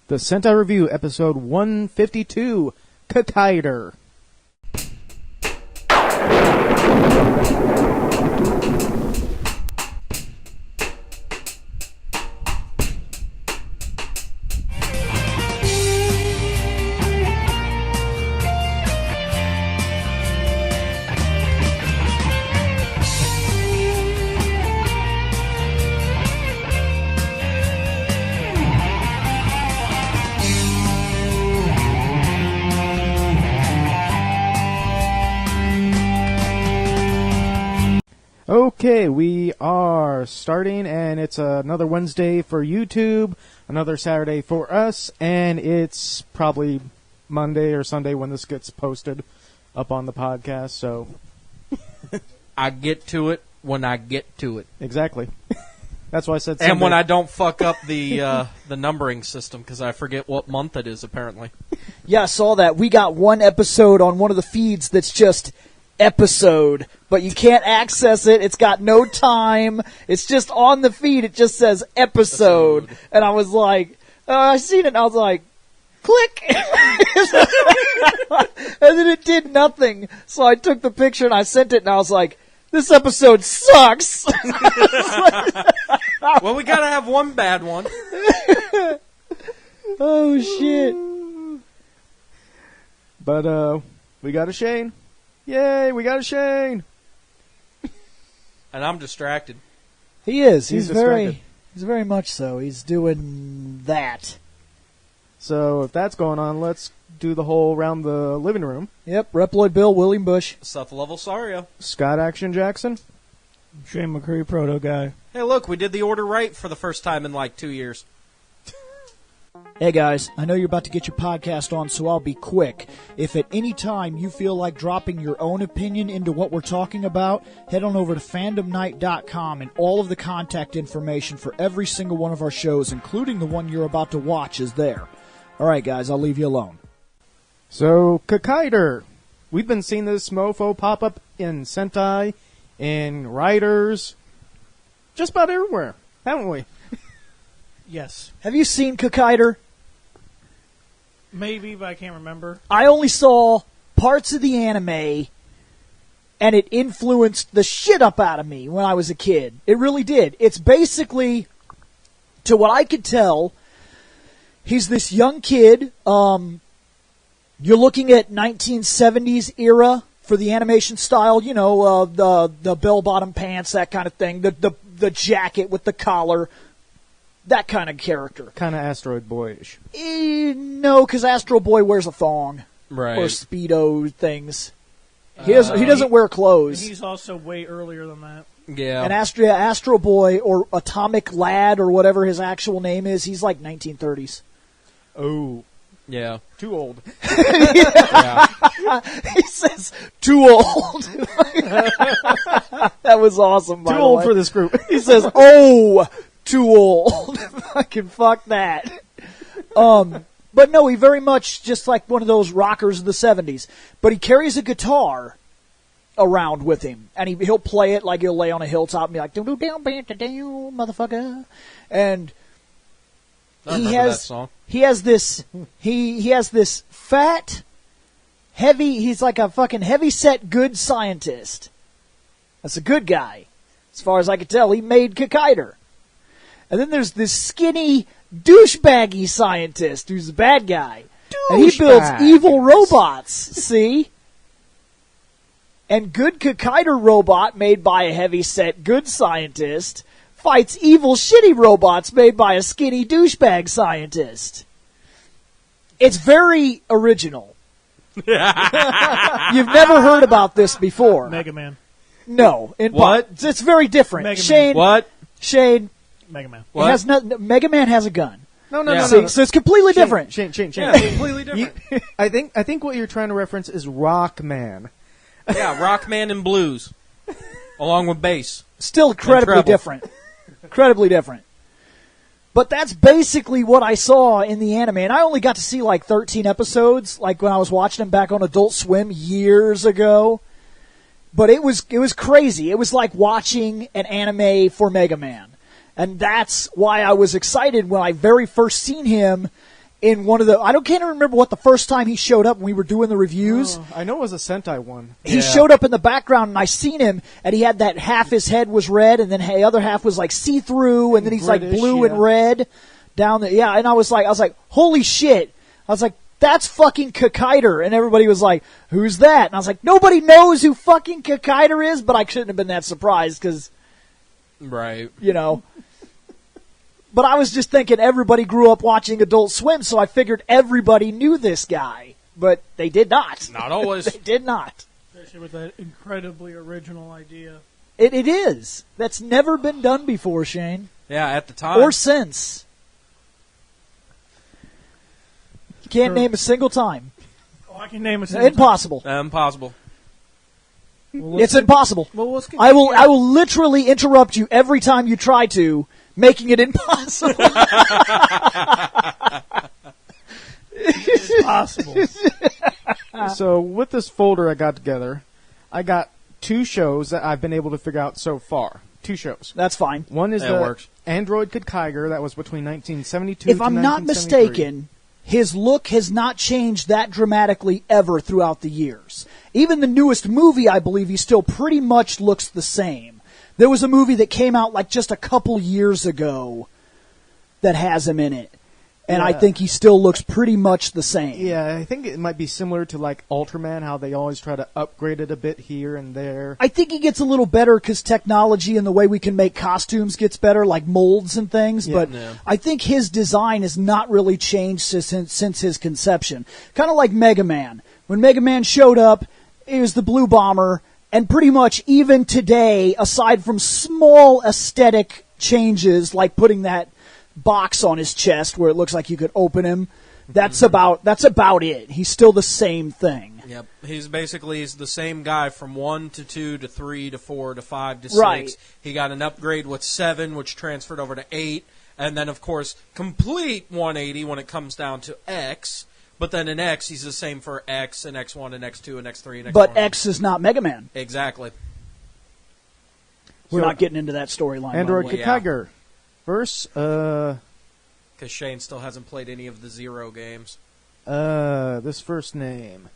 The Sentai Review, episode 152, Kikaider. Okay, we are starting, and it's another Wednesday for YouTube, another Saturday for us, and it's probably Monday or Sunday when this gets posted up on the podcast, so... I get to it when I get to it. Exactly. That's why I said Sunday. And when I don't fuck up the numbering system, because I forget what month it is, apparently. Yeah, I saw that. We got one episode on one of the feeds that's just... episode, but you can't access it. It's got no time. It's just on the feed. It just says episode. And I was like, I seen it and I was like, click. And then it did nothing. So I took the picture and I sent it and I was like, this episode sucks. Well, we gotta have one bad one. Oh, shit. But, we got a Shane. Yay, we got a Shane! And I'm distracted. He is. He's very much so. He's doing that. So, if that's going on, let's do the whole round the living room. Yep, Reploid Bill, William Bush. Seth-level Sario. Scott Action Jackson. Shane McCree, Proto Guy. Hey, look, we did the order right for the first time in like 2 years. Hey guys, I know you're about to get your podcast on, so I'll be quick. If at any time you feel like dropping your own opinion into what we're talking about, head on over to fandomnight.com and all of the contact information for every single one of our shows, including the one you're about to watch, is there. Alright guys, I'll leave you alone. So, Kikaider. We've been seeing this mofo pop up in Sentai, in Riders, just about everywhere, haven't we? Yes. Have you seen Kikaider? Maybe, but I can't remember. I only saw parts of the anime, and it influenced the shit up out of me when I was a kid. It really did. It's basically, to what I could tell, he's this young kid. You're looking at 1970s era for the animation style. You know, the bell-bottom pants, that kind of thing. The jacket with the collar. That kind of character. Kind of Asteroid Boyish. No, because Astro Boy wears a thong. Right. Or Speedo things. He doesn't wear clothes. He's also way earlier than that. Yeah. And Astro Boy, or Atomic Lad, or whatever his actual name is, he's like 1930s. Oh. Yeah. Too old. Yeah. He says, too old. That was awesome, by Too the old way. for this group. He says, oh, too old. Fucking fuck that. But no, he very much just like one of those rockers of the 70s. But he carries a guitar around with him. And he'll play it like he'll lay on a hilltop and be like, motherfucker. And I remember that song. he has this fat, heavy, he's like a fucking heavy-set good scientist. That's a good guy. As far as I could tell, he made Kikaider. And then there's this skinny, douchebaggy scientist who's the bad guy. And he builds evil robots, see? And good Kikaider robot made by a heavy-set good scientist fights evil shitty robots made by a skinny douchebag scientist. It's very original. You've never heard about this before. Mega Man. No. What? It's very different. Mega Man. Shane. What? Shane. Mega Man. What? Mega Man has a gun. No. So it's completely different. Shane. Yeah, completely different. I think what you're trying to reference is Rockman. Yeah, Rockman and blues. Along with bass. Still incredibly treble. different. Incredibly different. But that's basically what I saw in the anime. And I only got to see like 13 episodes, like when I was watching them back on Adult Swim years ago. But it was crazy. It was like watching an anime for Mega Man. And that's why I was excited when I very first seen him in one of the. I can't remember what the first time he showed up when we were doing the reviews. I know it was a Sentai one. He showed up in the background, and I seen him, and he had that half his head was red, and then the other half was like see-through, and then he's British, like blue and red down there. Yeah, and I was like, holy shit! I was like, that's fucking Kikaider, and everybody was like, who's that? And I was like, nobody knows who fucking Kikaider is, but I shouldn't have been that surprised because, Right. you know. But I was just thinking everybody grew up watching Adult Swim, so I figured everybody knew this guy. But they did not. Not always. They did not. Especially with that incredibly original idea. It is. That's never been done before, Shane. Yeah, at the time. Or since. You can't name a single time. Oh, I can name a Impossible. Impossible. It's impossible. Well, let's I will literally interrupt you every time you try to, making it impossible. It's possible. So with this folder I got together, I got 2 shows that I've been able to figure out so far. 2 shows. That's fine. One is That the works. Android Kikaider that was between 1972 If to I'm not 1973. mistaken, his look has not changed that dramatically ever throughout the years. Even the newest movie, I believe, he still pretty much looks the same. There was a movie that came out like just a couple years ago that has him in it. And I Yeah. think he still looks pretty much the same. Yeah, I think it might be similar to like Ultraman, how they always try to upgrade it a bit here and there. I think he gets a little better because technology and the way we can make costumes gets better, like molds and things. Yeah. But Yeah. I think his design has not really changed since his conception. Kind of like Mega Man. When Mega Man showed up, it was the Blue Bomber. And pretty much even today, aside from small aesthetic changes, like putting that box on his chest where it looks like you could open him, that's about it. He's still the same thing. Yep. He's the same guy from 1 to 2 to 3 to 4 to 5 to 6. Right. He got an upgrade with 7, which transferred over to 8. And then, of course, complete 180 when it comes down to X. But then in X, he's the same for X and X1 and X2 and X3 and X4. But X is not Mega Man. Exactly. We're So- not getting into that storyline. Android by the way. Kikaider. Verse, Because Shane still hasn't played any of the Zero games. this first name.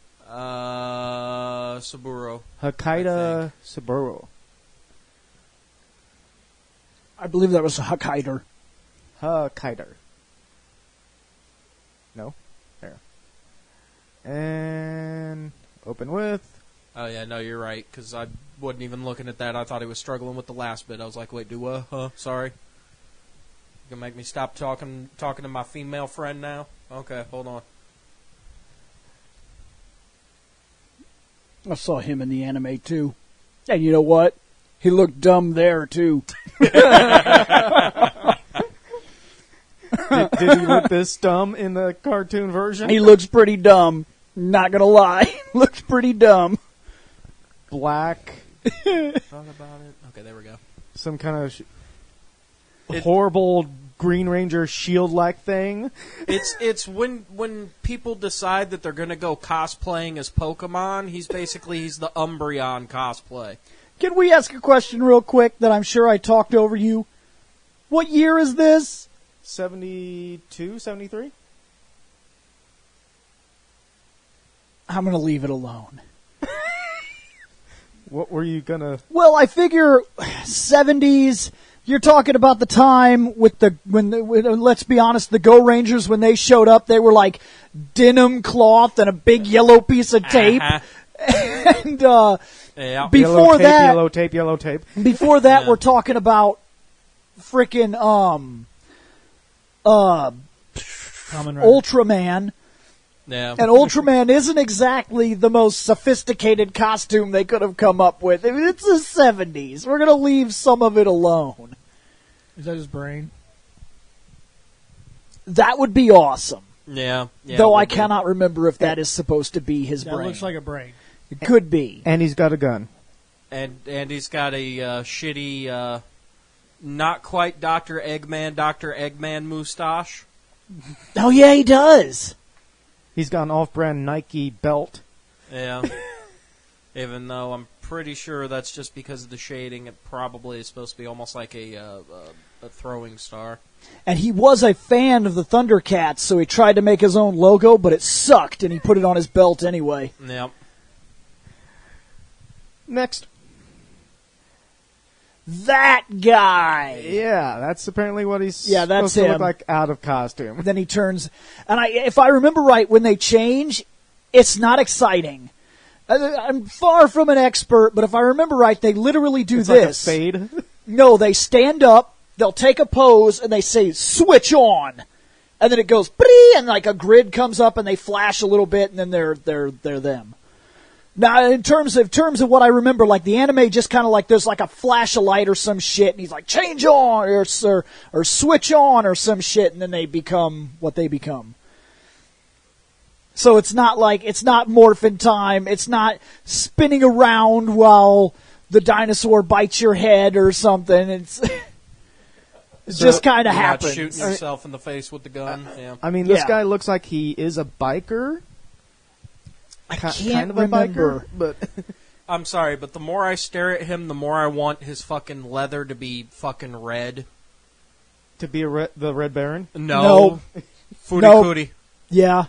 Saburo. Hakaider Saburo. I believe that was Kikaider. Kikaider. No? There. And open with. Oh, yeah, no, you're right, because I wasn't even looking at that. I thought he was struggling with the last bit. I was like, wait, sorry. You gonna make me stop talking to my female friend now? Okay, hold on. I saw him in the anime too. And you know what? He looked dumb there too. Did he look this dumb in the cartoon version? He looks pretty dumb. Not gonna lie. Looks pretty dumb. Black. Thought about it. Okay, there we go. Some kind of horrible Green Ranger shield-like thing. It's when people decide that they're gonna go cosplaying as Pokemon. He's the Umbreon cosplay. Can we ask a question real quick that I'm sure I talked over you? What year is this? 72, 73? I'm gonna leave it alone. What were you gonna... Well, I figure 70s. You're talking about the time with let's be honest, the Go Rangers, when they showed up, they were like denim cloth and a big yellow piece of tape. And Yeah. before yellow tape, yellow tape. before that, Yeah. we're talking about frickin' Kamen Rider. Ultraman. Yeah. And Ultraman isn't exactly the most sophisticated costume they could have come up with. I mean, it's the 70s. We're going to leave some of it alone. Is that his brain? That would be awesome. Yeah. Though I would be. cannot remember if that is supposed to be his That brain. looks like a brain. It could be. And he's got a gun. And he's got a shitty, not quite Dr. Eggman moustache. Oh, yeah, he does. He's got an off-brand Nike belt. Yeah. Even though I'm pretty sure that's just because of the shading. It probably is supposed to be almost like a a throwing star. And he was a fan of the Thundercats, so he tried to make his own logo, but it sucked, and he put it on his belt anyway. Yep. Next. That guy! Yeah, that's apparently what he's that's supposed to look him. like out of costume. Then he turns... And if I remember right, when they change, it's not exciting. I'm far from an expert, but if I remember right, they literally do It's this. like a fade. No, they stand up, they'll take a pose, and they say, switch on! And then it goes, bree, and like a grid comes up, and they flash a little bit, and then they're them. Now, in terms of what I remember, like the anime just kind of like there's like a flash of light or some shit, and he's like change on or switch on or some shit, and then they become what they become. So it's not morphin' time. It's not spinning around while the dinosaur bites your head or something. It just kind of You're not happens. shooting yourself in the face with the gun. Yeah. I mean, this Yeah. guy looks like he is a biker. I Kind can't of a remember. biker, but I'm sorry, but the more I stare at him, the more I want his fucking leather to be fucking red. to be the Red Baron. No. Footy Nope. cootie. Yeah.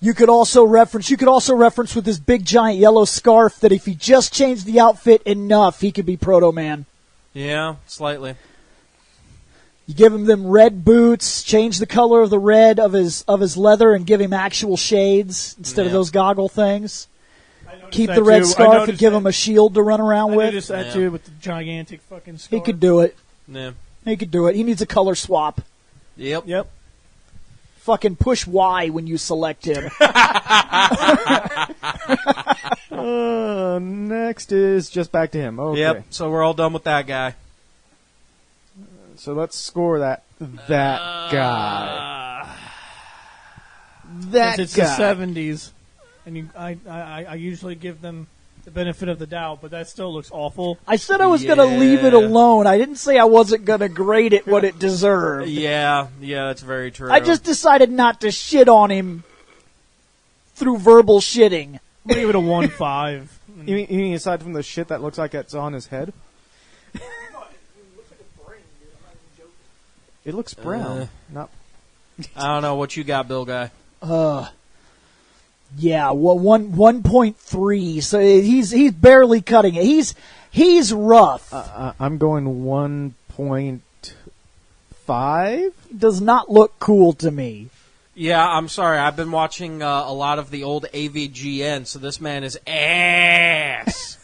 You could also reference with his big giant yellow scarf that if he just changed the outfit enough, he could be Proto Man. Yeah, slightly. You give him them red boots, change the color of the red of his leather, and give him actual shades instead of Yeah. those goggle things. I noticed Keep that the red too. I scarf and noticed give that- him a shield to run around I with. noticed that Yeah. too with the gigantic fucking He scarf. could do it. Yeah. He could do it. He needs a color swap. Yep. Yep. Fucking push Y when you select him. Next is just back to him. Okay. Yep. So we're all done with that guy. So let's score that guy. That Since it's guy. the 70s, and I usually give them the benefit of the doubt, but that still looks awful. I said I was going to leave it Yeah. alone. I didn't say I wasn't going to grade it what it deserved. Yeah, that's very true. I just decided not to shit on him through verbal shitting. I'm gonna give it a 1.5. You mean aside from the shit that looks like it's on his head? It looks brown. Not. I don't know what you got, Bill Guy. Yeah, well, 1.3. So he's barely cutting it. He's rough. I'm going 1.5. Does not look cool to me. Yeah, I'm sorry. I've been watching a lot of the old AVGN, so this man is ass.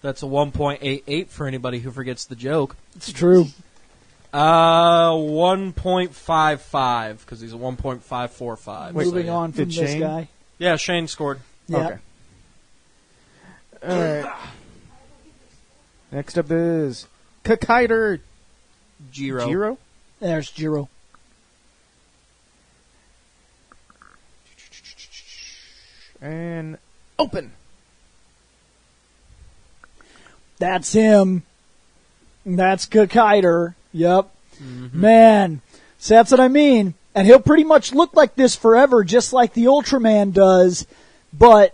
That's a 1.88 for anybody who forgets the joke. It's true. 1.55 because he's a 1.545. Moving on from did this Shane? guy. Yeah, Shane scored. Yeah. Okay. All right. Next up is Kikaider Jiro. Jiro. There's Jiro. And open. That's him. That's Kikaider. Yep. Man. So that's what I mean. And he'll pretty much look like this forever, just like the Ultraman does, but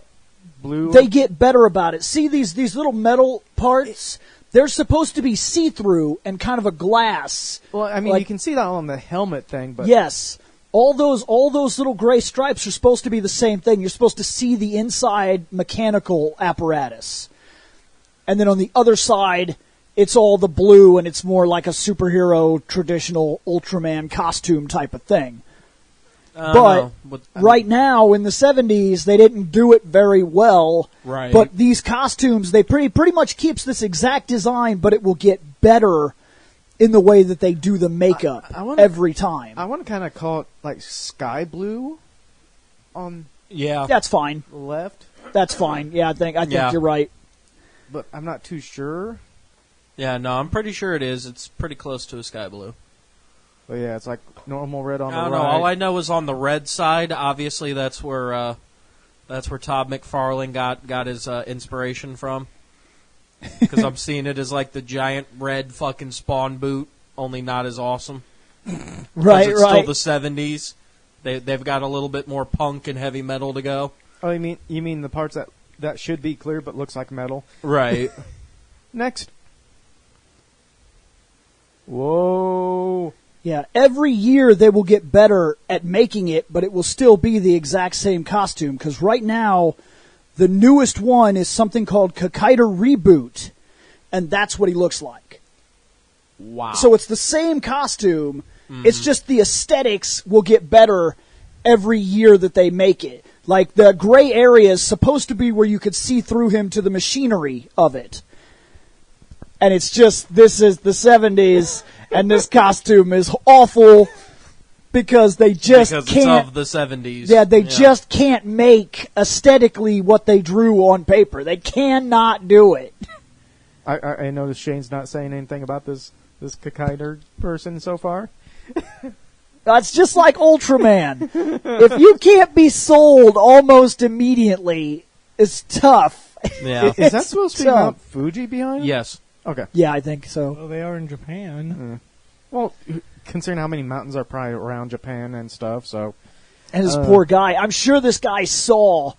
Blue. they get better about it. See these little metal parts? They're supposed to be see-through and kind of a glass. Well, I mean, like- you can see that on the helmet thing, but Yes. All those little gray stripes are supposed to be the same thing. You're supposed to see the inside mechanical apparatus. And then on the other side, it's all the blue, and it's more like a superhero, traditional Ultraman costume type of thing. But right now, in the 70s, they didn't do it very well. Right. But these costumes, they pretty much keeps this exact design, but it will get better in the way that they do the makeup I wanna- every time. I want to kind of call it like sky blue on yeah. That's fine. the left, That's fine. Yeah, I think Yeah. you're right. but I'm not too sure. Yeah, no, I'm pretty sure it is. It's pretty close to a sky blue. But yeah, it's like normal red on I the don't right. know. All I know is on the red side. Obviously, that's where Todd McFarlane got his inspiration from. Because I'm seeing it as like the giant red fucking Spawn boot, only not as awesome. 'Cause Right, it's right. still the 70s. They've got a little bit more punk and heavy metal to go. Oh, you mean the parts that should be clear but looks like metal? Right. Next, Whoa. Yeah, every year they will get better at making it, but it will still be the exact same costume. Because right now, the newest one is something called Kikaider Reboot, and that's what he looks like. Wow. So it's the same costume. It's just the aesthetics will get better every year that they make it. Like the gray area is supposed to be where you could see through him to the machinery of it. And it's just, this is the 70s, and this costume is awful because they just because can't. it's of the 70s. Yeah, they just can't make aesthetically what they drew on paper. They cannot do it. I noticed Shane's not saying anything about this Kikaider person so far. It's just like Ultraman. If you can't be sold almost immediately, it's tough. Yeah. Is that supposed to be tough. Mount Fuji behind him? Yes. Okay. Yeah, I think so. Well, they are in Japan. Well, considering how many mountains are probably around Japan and stuff, so... And this poor guy, I'm sure this guy saw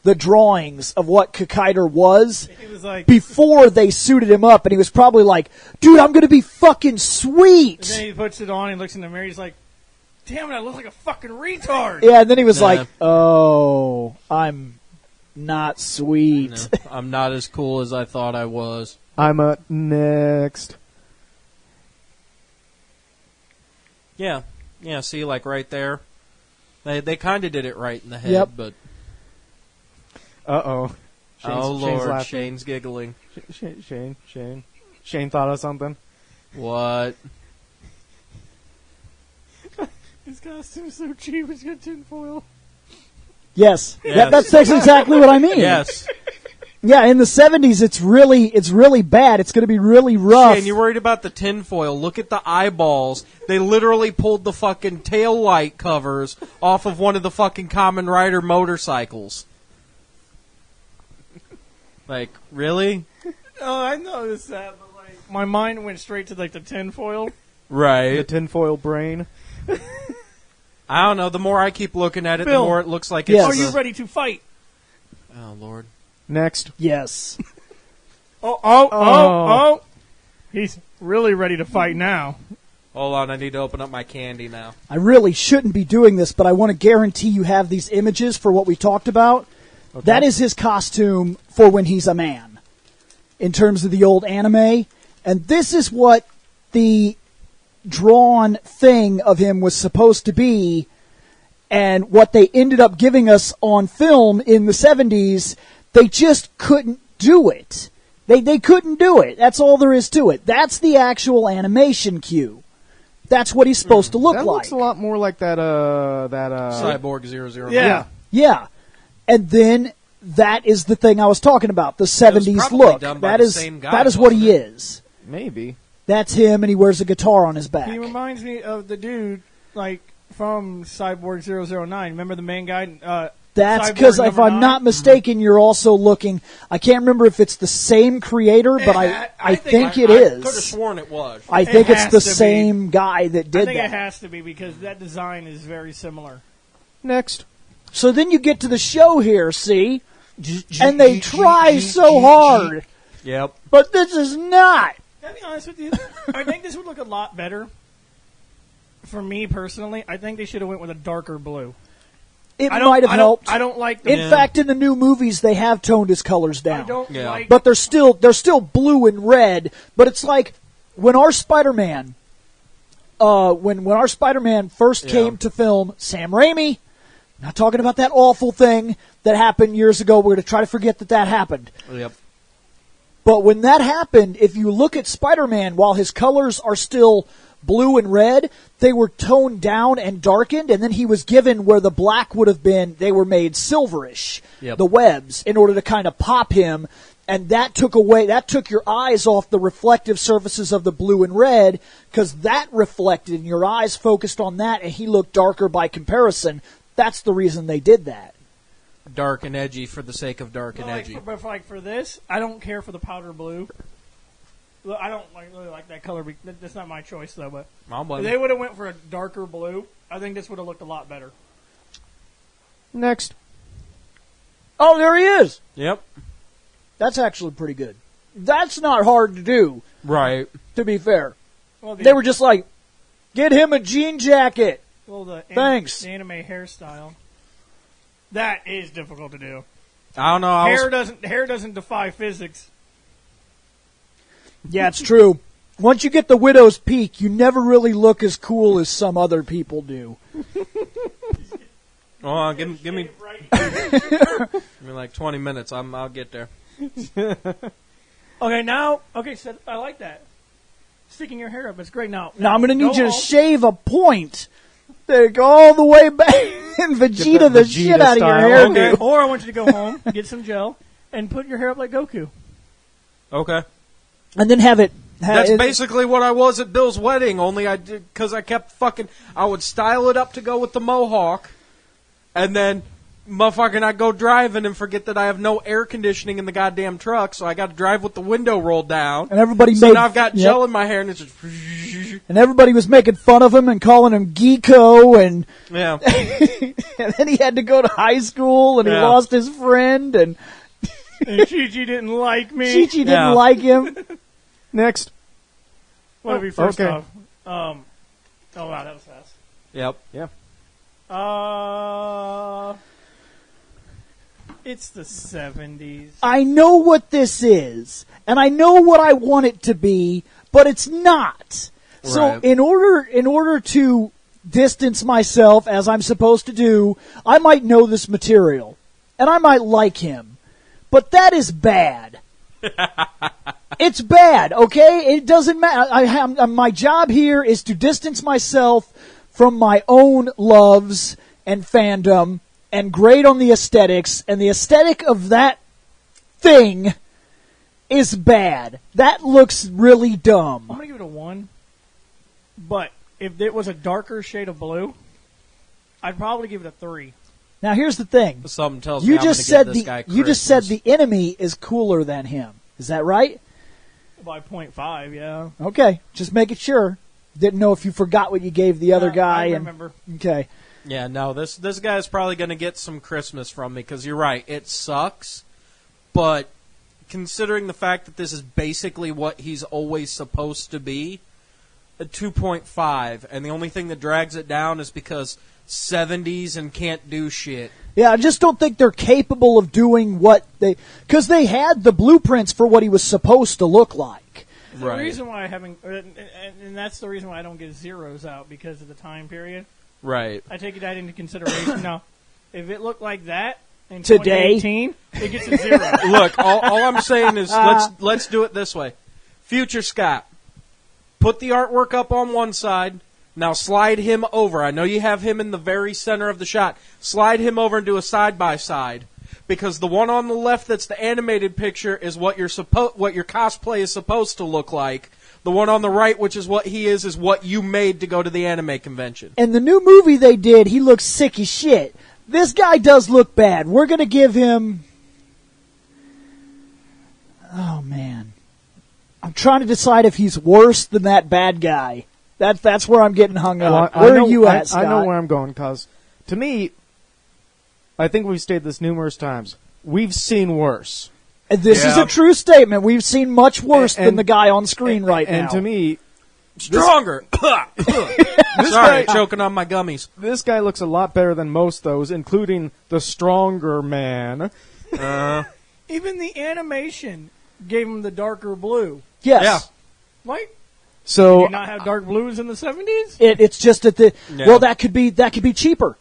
the drawings of what Kikaider was He was like, before they suited him up, and he was probably like, dude, I'm going to be fucking and sweet. then he puts it on and looks in the mirror. He's like, damn it, I look like a fucking retard. Yeah, and then he was Nah. like, oh, I'm not sweet. No, I'm not as cool as I thought I was. I'm up next. Yeah. Yeah, see, like right there. They kind of did it right in the head, Yep. but... Uh-oh. oh, Shane's Lord, laughing. Shane's giggling. Shane thought of something. What? His costume's so cheap, he's got tinfoil. Yes, Yes. that's exactly what I mean. Yes. Yeah, in the 70s, it's really bad. It's going to be really rough. Shane, you're worried about the tinfoil. Look at the eyeballs. They literally pulled the fucking tail light covers off of one of the fucking Kamen Rider motorcycles. Like, really? Oh, I noticed that, but like, my mind went straight to like the tinfoil. The Right. tinfoil brain. I don't know. The more I keep looking at it, Phil. the more it looks like Yes. it's... Are you a- ready to fight? Oh, Lord. Next. Yes. Oh. He's really ready to fight now. Hold on, I need to open up my candy now. I really shouldn't be doing this, but I want to guarantee you have these images for what we talked about. Okay. That is his costume for when he's a man, in terms of the old anime. And this is what the drawn thing of him was supposed to be, and what they ended up giving us on film in the 70s, they just couldn't do it. They couldn't do it. That's all there is to it. That's the actual animation cue. That's what he's supposed to look That like. looks a lot more like that, Cyborg 009. Yeah. Yeah. And then that is the thing I was talking about, the was 70s probably look. done by That the is same guy, that is what he wasn't it? is. Maybe. That's him, and he wears a guitar on his back. He reminds me of the dude, like, from Cyborg 009. Remember the main guy? That's Cyborg because, if number I'm 9? not mistaken, you're also looking. I can't remember if it's the same creator, but I think it I could have is. sworn it was. I think It it's has the to be. same guy that I did think that. it has to be because that design is very similar. Next. So then you get to the show here, see? And they try so hard, Yep. but this is not. Can I be honest with you? I think this would look a lot better. For me personally, I think they should have went with a darker blue. It I don't, might have I don't- helped. I don't like the. In fact, in the new movies, they have toned his colors I down. don't Yeah. like. But they're still blue and red. But it's like when our Spider-Man, when our Spider-Man first Yeah. came to film, Sam Raimi. Not talking about that awful thing that happened years ago. We're going to try to forget that happened. Yep. But when that happened, if you look at Spider-Man, while his colors are still blue and red, they were toned down and darkened, and then he was given where the black would have been, they were made silverish, Yep. the webs, in order to kind of pop him, and that took your eyes off the reflective surfaces of the blue and red, because that reflected, and your eyes focused on that, and he looked darker by comparison. That's the reason they did that. Dark and edgy for the sake of dark But and like, edgy. but for this, I don't care for the powder blue. Look, I don't really like that color. That's not my choice though. But if they would have went for a darker blue, I think this would have looked a lot better. Next. Oh, there he is! Yep. That's actually pretty good. That's not hard to do, Right. to be fair. Well, They were just like, get him a jean jacket. Well, Thanks. The anime hairstyle. That is difficult to do. I don't know. Hair doesn't defy physics. Yeah, it's true. Once you get the widow's peak, you never really look as cool as some other people do. Oh, give me like 20 minutes. I'll get there. Okay, so I like that. Sticking your hair up, it's great. Now I'm going to need you to home. shave a point. There, go all the way back and Vegeta the shit out of your hair. Okay. Or I want you to go home, get some gel, and put your hair up like Goku. Okay. And then have it. That's basically what I was at Bill's wedding, only I did, because I kept I would style it up to go with the mohawk, and then, motherfucking, I go driving and forget that I have no air conditioning in the goddamn truck, so I got to drive with the window rolled down. And everybody so now I've got gel in my hair, and it's just... And everybody was making fun of him and calling him Geeko, and... Yeah. And then he had to go to high school, and he lost his friend, and... And Chi-Chi didn't like me. Chi-Chi didn't like him. Next. What would be first okay. off? Oh wow, that was fast. Yep. Yeah. It's the 70s. I know what this is, and I know what I want it to be, but it's not. So Right. in order to distance myself as I'm supposed to do, I might know this material, and I might like him, but that is bad. It's bad, okay? It doesn't matter. My job here is to distance myself from my own loves and fandom and grade on the aesthetics, and the aesthetic of that thing is bad. That looks really dumb. I'm going to give it a 1. But if it was a darker shade of blue, I'd probably give it a 3. Now here's the thing. Something tells You me I'm just gonna said give this guy you just said Christmas. the enemy is cooler than him. Is that right? By 0.5, yeah. Okay, just making sure. Didn't know if you forgot what you gave the other guy. I remember. Okay. Yeah, no, this guy's probably going to get some Christmas from me, because you're right, it sucks, but considering the fact that this is basically what he's always supposed to be, a 2.5, and the only thing that drags it down is because 70s and can't do shit. Yeah, I just don't think they're capable of doing what they... Because they had the blueprints for what he was supposed to look like. The Right. reason why and that's the reason why I don't get zeros out, because of the time period. Right. I take that into consideration. Now, if it looked like that in Today? 2018, it gets a 0. Look, all I'm saying is let's do it this way. Future Scott, put the artwork up on one side. Now slide him over. I know you have him in the very center of the shot. Slide him over and do a side-by-side. Because the one on the left that's the animated picture is what your cosplay is supposed to look like. The one on the right, which is what he is what you made to go to the anime convention. And the new movie they did, he looks sick as shit. This guy does look bad. We're going to give him... Oh, man. I'm trying to decide if he's worse than that bad guy. That's where I'm getting hung up. Well, Where are you at, Scott? I know where I'm going, because to me, I think we've stated this numerous times. We've seen worse. This is a true statement. We've seen much worse than the guy on screen right now. And to me, Stronger! Sorry, choking on my gummies. this guy looks a lot better than most those, including the stronger man. Even the animation gave him the darker blue. yes. Yeah. Like, So did you not have dark blues in the 70s? It's just that Yeah. well, that could be cheaper.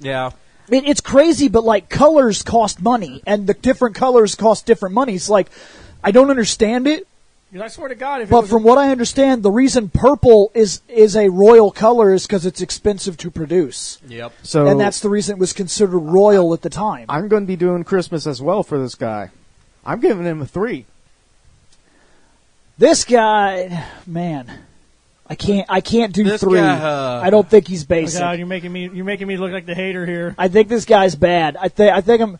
Yeah. I mean, it's crazy, but like colors cost money, and the different colors cost different money. It's like I don't understand it, Because I swear to God, if it but was from what I understand, the reason purple is a royal color is because it's expensive to produce, Yep. So and that's the reason it was considered royal at the time. I'm going to be doing Christmas as well for this guy. I'm giving him a 3. This guy, man, I can't do This 3. guy, I don't think he's oh basic. God, you're making me look like the hater here. I think this guy's bad. I think I'm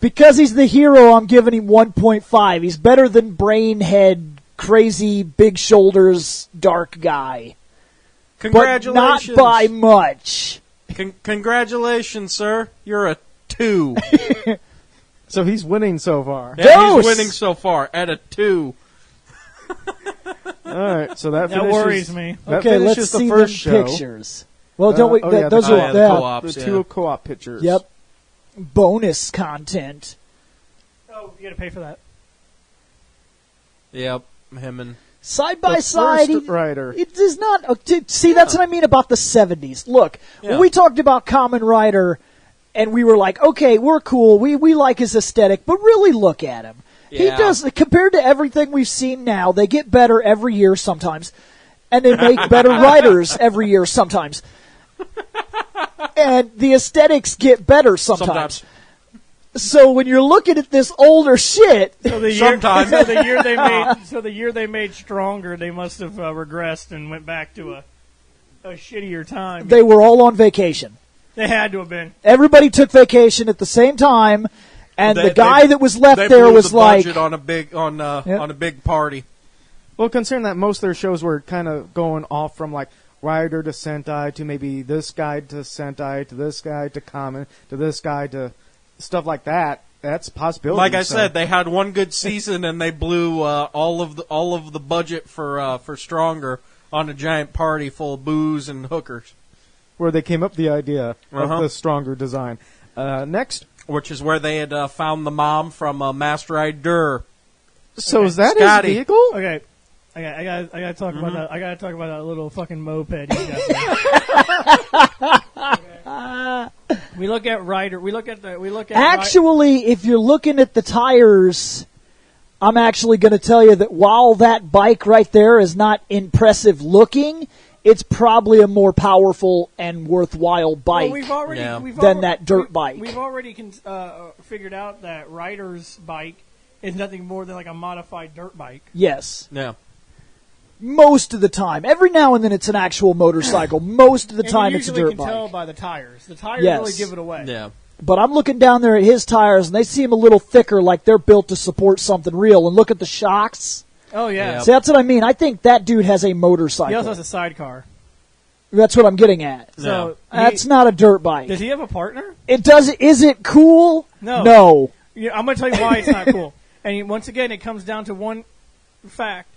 because he's the hero. I'm giving him 1.5. He's better than brainhead, crazy, big shoulders, dark guy, but Congratulations. not by much. Congratulations, sir. You're a 2. So he's winning so far. Yeah, Dose! he's winning so far at a 2. All right, so that worries me. That Okay, let's finishes see the first them show. pictures. Well, don't we? Those are the co-ops, the two co-op pictures. Yep. Bonus content. Oh, you got to pay for that. Yep, him and Side by The side, first Rider. it is not. See, that's what I mean about the 70s. Look, when we talked about Kamen Rider, and we were like, okay, we're cool, we like his aesthetic, but really look at him. He does, compared to everything we've seen now, they get better every year sometimes, and they make better writers every year sometimes. And the aesthetics get better sometimes. So when you're looking at this older shit, so the year they made Stronger, they must have regressed and went back to a shittier time. They were all on vacation. They had to have been. Everybody took vacation at the same time, and the guy that was left there was like on a big on a big party. Well, considering that most of their shows were kind of going off from like Rider to Sentai to maybe this guy to Sentai to this guy to Kamen to this guy to stuff like that. That's a possibility. Like I said, they had one good season and they blew all of the budget for Stronger on a giant party full of booze and hookers. Where they came up with the idea of the Stronger design. Next, which is where they had found the mom from Master Rider. So is that Scotty. his vehicle? Okay. I gotta talk about that. I gotta talk about that little fucking moped you got there. We look at Rider. Actually, if you're looking at the tires, I'm actually going to tell you that while that bike right there is not impressive looking, it's probably a more powerful and worthwhile bike than that dirt bike. We've already figured out that Rider's bike is nothing more than like a modified dirt bike. Yes. Yeah. Most of the time. Every now and then it's an actual motorcycle. Most of the time it's a dirt bike. You usually can tell by the tires. The tires really give it away. Yeah. But I'm looking down there at his tires, and they seem a little thicker, like they're built to support something real. And look at the shocks. Oh, yeah. Yep. See, that's what I mean. I think that dude has a motorcycle. He also has a sidecar. That's what I'm getting at. So that's not a dirt bike. Does he have a partner? It does. Is it cool? No. No. Yeah, I'm going to tell you why it's not cool. And once again, it comes down to one fact.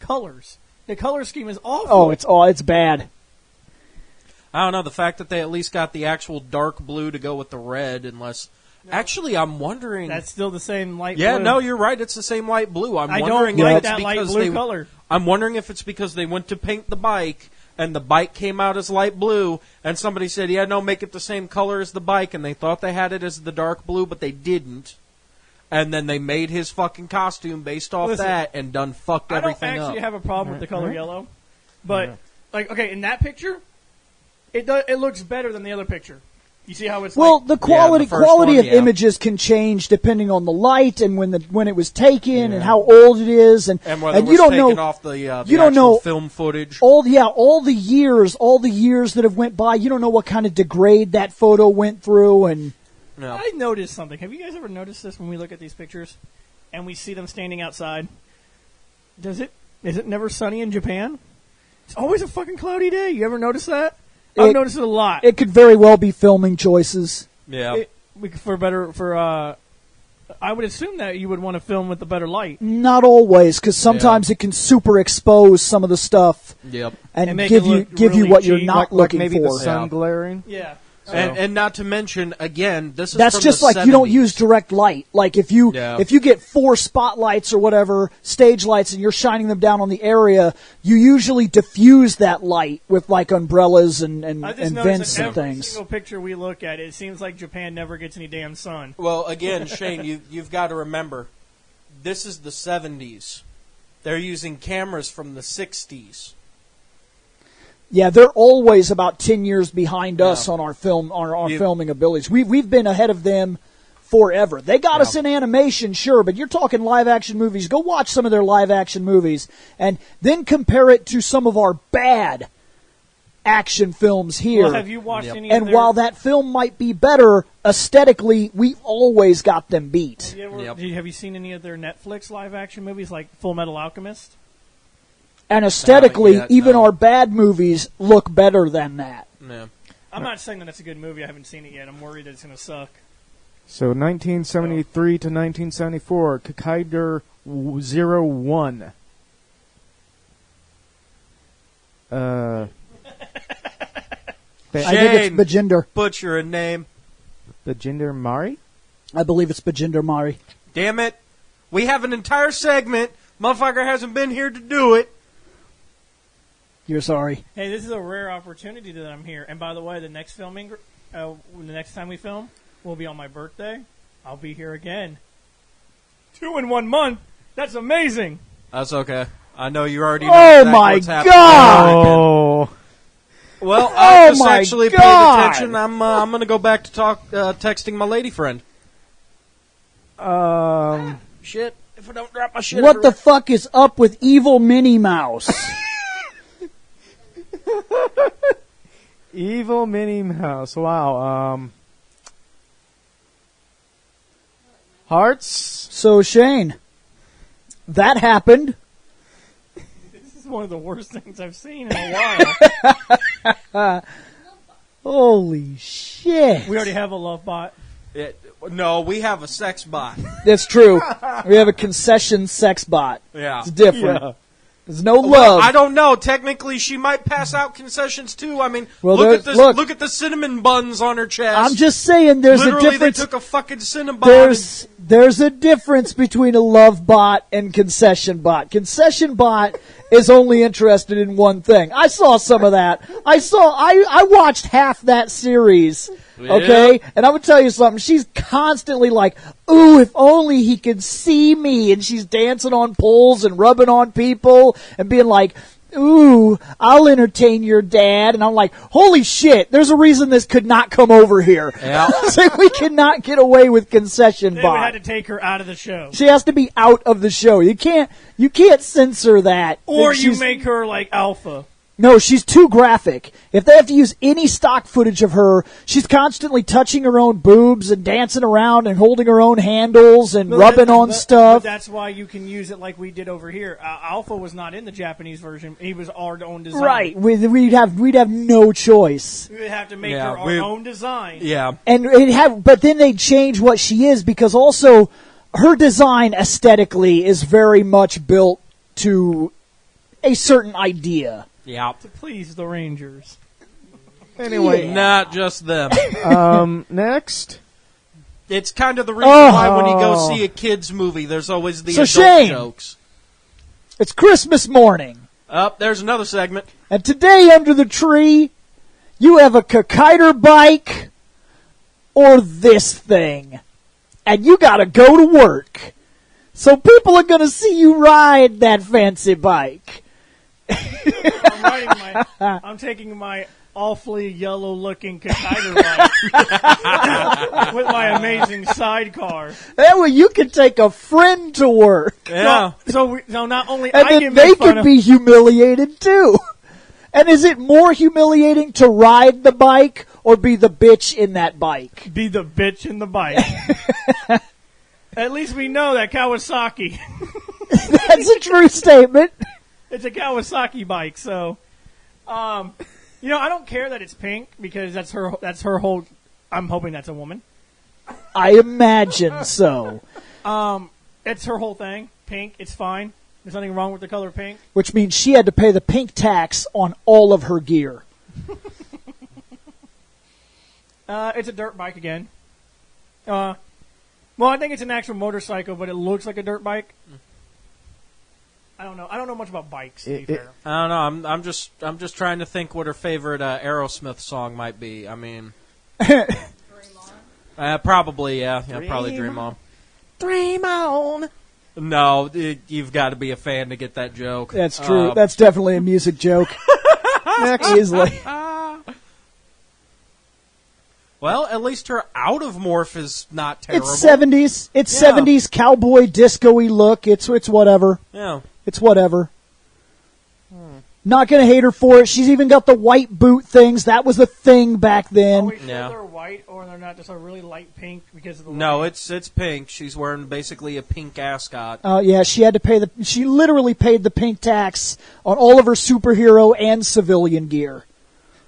Colors. The color scheme is awful. It's bad. I don't know, the fact that they at least got the actual dark blue to go with the red, unless... No. Actually, I'm wondering... That's still the same light blue. Yeah, no, you're right, it's the same light blue. I don't like that light blue color. I'm wondering if it's because they went to paint the bike, and the bike came out as light blue, and somebody said, yeah, no, make it the same color as the bike, and they thought they had it as the dark blue, but they didn't. And then they made his fucking costume based off that and done fucked everything up. I don't actually have a problem with the color yellow. But, in that picture, it looks better than the other picture. You see how it's the quality of images can change depending on the light and when it was taken and how old it is and whether and you don't know off the you don't know film footage. All the years that have went by. You don't know what kind of degrade that photo went through and. No. I noticed something. Have you guys ever noticed this when we look at these pictures and we see them standing outside? Is it never sunny in Japan? It's always a fucking cloudy day. You ever notice that? I've noticed it a lot. It could very well be filming choices. Yeah. I would assume that you would want to film with the better light. Not always, because sometimes it can super expose some of the stuff. Yep. And give you what you're not looking maybe for. The sun glaring. Yeah. So. And not to mention, again, this is that's from just the like 70s. You don't use direct light. Like if you get 4 spotlights or whatever, stage lights, and you're shining them down on the area, you usually diffuse that light with like umbrellas and vents and things. Every single picture we look at, it seems like Japan never gets any damn sun. Well, again, Shane, you've got to remember, this is the 70s. They're using cameras from the 60s. Yeah, they're always about 10 years behind us on our filming abilities. We've been ahead of them forever. They got us in animation, sure, but you're talking live action movies. Go watch some of their live action movies and then compare it to some of our bad action films here. Well, have you watched any and of their... while that film might be better, aesthetically, we've always got them beat. Have you seen any of their Netflix live action movies like Full Metal Alchemist? And aesthetically, our bad movies look better than that. Yeah. I'm not saying that it's a good movie. I haven't seen it yet. I'm worried that it's going to suck. So 1973 to 1974, Kikaider 01. I think Shane. it's Bajinder. Butcher a name. Bajinder Mari? I believe it's Bajinder Mari. Damn it. We have an entire segment. Motherfucker hasn't been here to do it. You're sorry. Hey, this is a rare opportunity that I'm here. And by the way, the next time we film will be on my birthday. I'll be here again. 2 in 1 month. That's amazing. That's okay. I know you already know Oh exactly my what's happening. God! Oh. Well, I just my actually God! paid attention. I'm going to go back to texting my lady friend. Shit. If I don't drop my shit What the everywhere. fuck is up with evil Minnie Mouse? Evil Minnie Mouse. Wow. Hearts? So, Shane, that happened. This is one of the worst things I've seen in a while. Holy shit. We already have a love bot. No, we have a sex bot. That's true. We have a concession sex bot. Yeah. It's different. Yeah. There's no love. Well, I don't know. Technically, she might pass out concessions too. I mean, Well, look at this. look. Look at the cinnamon buns on her chest. I'm just saying there's Literally, a difference. they took a fucking cinnamon bun. There's a difference between a love bot and concession bot. Concession bot is only interested in one thing. I saw some of that. I watched half that series. Okay? And I would tell you something. She's constantly like, ooh, if only he could see me. And she's dancing on poles and rubbing on people and being like, ooh, I'll entertain your dad. And I'm like, holy shit, there's a reason this could not come over here. Yeah. So we cannot get away with concession They would bot. have to take her out of the show. She has to be out of the show. You can't censor that. Or That you she's- make her like alpha. No, she's too graphic. If they have to use any stock footage of her, she's constantly touching her own boobs and dancing around and holding her own handles and rubbing on But stuff. that's why you can use it like we did over here. Alpha was not in the Japanese version. He was our own design. Right. We'd have no choice. We would have to make Yeah, her our own design. Yeah. But then they change what she is because also her design aesthetically is very much built to a certain idea. Yeah. To please the Rangers. Anyway, Not just them. next. It's kind of the reason why when you go see a kids movie, there's always the So adult Shane. jokes. It's Christmas morning. There's another segment. And today under the tree, you have a Kikaider bike or this thing. And you gotta go to work. So people are gonna see you ride that fancy bike. I'm taking my awfully yellow-looking Kikaider bike with my amazing sidecar. That way you can take a friend to work. Yeah. So not only And I then get they made fun could of, be humiliated too. And is it more humiliating to ride the bike or be the bitch in that bike? be the bitch in the bike. At least we know that Kawasaki. That's a true statement. It's a Kawasaki bike, so I don't care that it's pink because that's her whole. I'm hoping that's a woman. I imagine so. It's her whole thing. Pink, it's fine. There's nothing wrong with the color pink. Which means she had to pay the pink tax on all of her gear. It's a dirt bike again. Well, I think it's an actual motorcycle, but it looks like a dirt bike. I don't know. I don't know much about bikes. To be fair. I don't know. I'm just trying to think what her favorite Aerosmith song might be. I mean, probably probably Dream On. Dream on. No, you've got to be a fan to get that joke. That's true. That's definitely a music joke. Next. Easily. Well, at least her out of morph is not terrible. It's 70s. It's Yeah. 70s cowboy disco-y look. It's whatever. Yeah. It's whatever. Not gonna hate her for it. She's even got the white boot things. That was a thing back Are then. we sure Yeah. they're white or they're not just a really light pink because of the No, light? it's pink. She's wearing basically a pink ascot. Yeah, she had to pay she literally paid the pink tax on all of her superhero and civilian gear.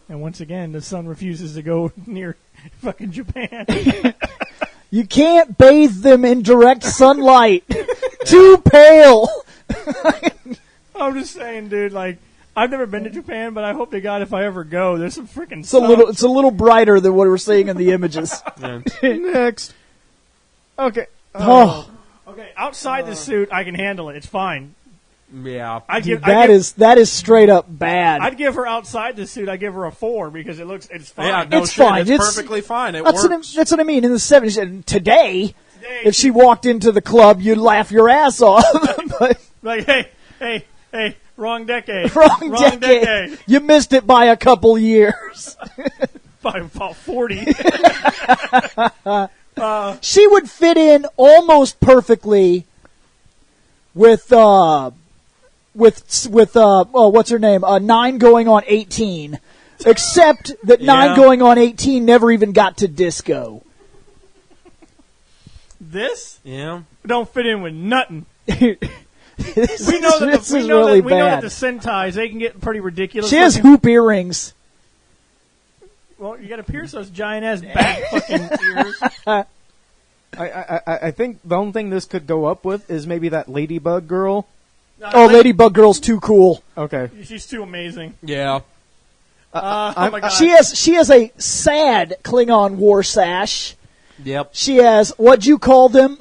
And once again, the sun refuses to go near fucking Japan. You can't bathe them in direct sunlight. Too pale. I'm just saying, dude, like, I've never been to Japan, but I hope to God if I ever go, there's some freaking. It's a little brighter than what we're seeing in the images. Next. Okay. Oh, Okay, outside the suit, I can handle it. It's fine. Yeah. that is straight up bad. I'd give her outside the suit. I give her a 4 because it's fine. Yeah, no It's shit. fine. It's perfectly fine. It that's works. that's what I mean. In the 70s, and today, if she walked into the club, you'd laugh your ass off. But Like, hey, wrong decade. wrong decade. You missed it by a couple years. By about 40. She would fit in almost perfectly with what's her name? 9 going on 18. Except that 9 going on 18 never even got to disco. This Yeah. don't fit in with nothing. We know that this is really we know that bad. the Sentais, they can get pretty ridiculous. She has looking. hoop earrings. Well, you got to pierce those giant ass bat fucking ears. I think the only thing this could go up with is maybe that Ladybug girl. Oh, Ladybug Girl's too cool. Okay. She's too amazing. Yeah. Oh my god. She has a sad Klingon war sash. Yep. She has what'd you call them?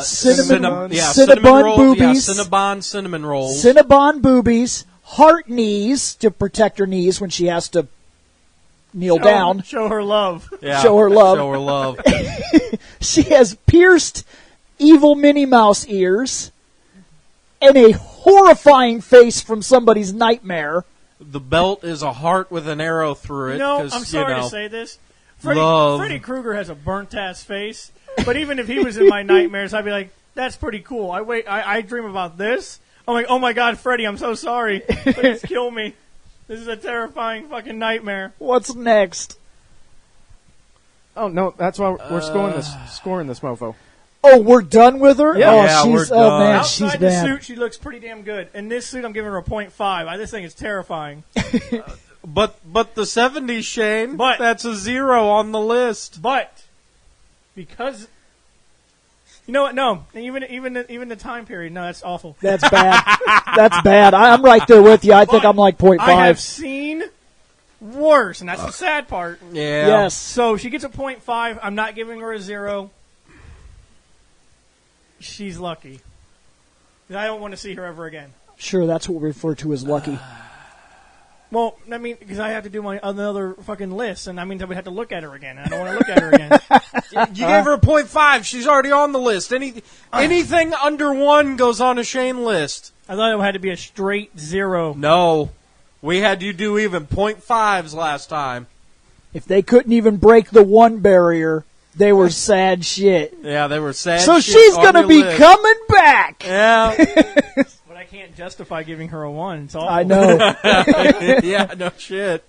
Cinnamon cinnamon rolls, boobies. Yeah, cinnamon rolls. Cinnabon boobies, heart knees to protect her knees when she has to kneel down. Show her love. Yeah, show her love. Show her love. She has pierced evil Minnie Mouse ears and a horrifying face from somebody's nightmare. The belt is a heart with an arrow through it. I'm sorry to say this. Freddy Krueger has a burnt ass face, but even if he was in my nightmares, I'd be like, "That's pretty cool." I dream about this. I'm like, "Oh my god, Freddy, I'm so sorry. Please kill me. This is a terrifying fucking nightmare." What's next? Oh no, that's why we're scoring this mofo. Oh, we're done with her? Yeah. Oh, Yeah, we're she's done. man, Outside she's the bad. suit, she looks pretty damn good. In this suit, I'm giving her a 0.5. This thing is terrifying. But the 70s, Shane, But- that's a 0 on the list. But because you know what? No, even the time period. No, that's awful. That's bad. That's bad. I'm right there with you. I think But I'm like 0.5. I have seen worse, and that's the sad part. Yeah. Yes. So she gets a 0.5. I'm not giving her a 0. She's lucky. I don't want to see her ever again. Sure, that's what we refer to as lucky. Well, I mean, because I have to do my another fucking list, and I mean, I would have to look at her again. I don't want to look at her again. You gave her a 0.5. She's already on the list. Anything under 1 goes on a Shane list. I thought it had to be a straight 0. No. We had you do even 0.5s last time. If they couldn't even break the 1 barrier, they were sad shit. Yeah, they were sad. So shit she's on going to your be list. coming back. Yeah. But I can't justify giving her a 1. It's awful. I know. Yeah, no shit.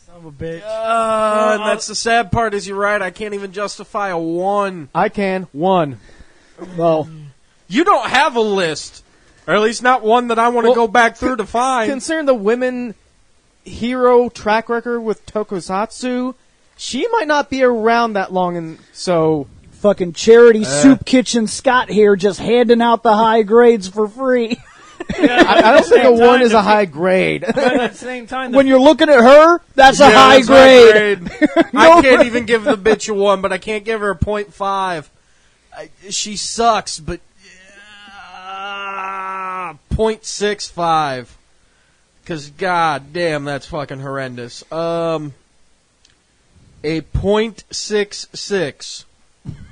Son of a bitch. And that's the sad part is you're right. I can't even justify a 1. I can. 1. Well, You don't have a list. Or at least not one that I want to Well, go back through to find. Considering the women hero track record with Tokusatsu, she might not be around that long, and so fucking charity soup kitchen Scott here just handing out the high grades for free. I don't think a 1 is a high grade. But at the same time, When you're looking at her, that's a high that's grade. I can't even give the bitch a 1, but I can't give her a 0.5. She sucks, but 0.65. Because, god damn, that's fucking horrendous. A 0.66.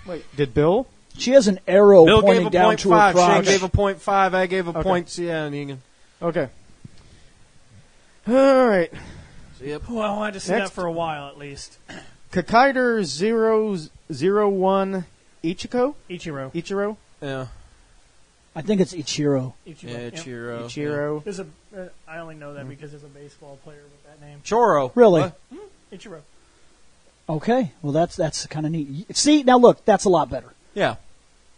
Wait, did Bill? She has an arrow Bill pointing gave a down to her 0.5. Shane crotch. gave a 0.5. I gave a Okay. point. Yeah, and you can. Okay. All right. Yep. well, I wanted to see Next. that for a while at least. Kikaider 001 Ichiko? Ichiro. Yeah. I think it's Ichiro. Ichiro. Yeah, Yep. Chiro. Ichiro. There's I only know that because there's a baseball player with that name. Choro. Really? What? Ichiro. Okay. Well, that's kind of neat. See, now look, that's a lot better. Yeah.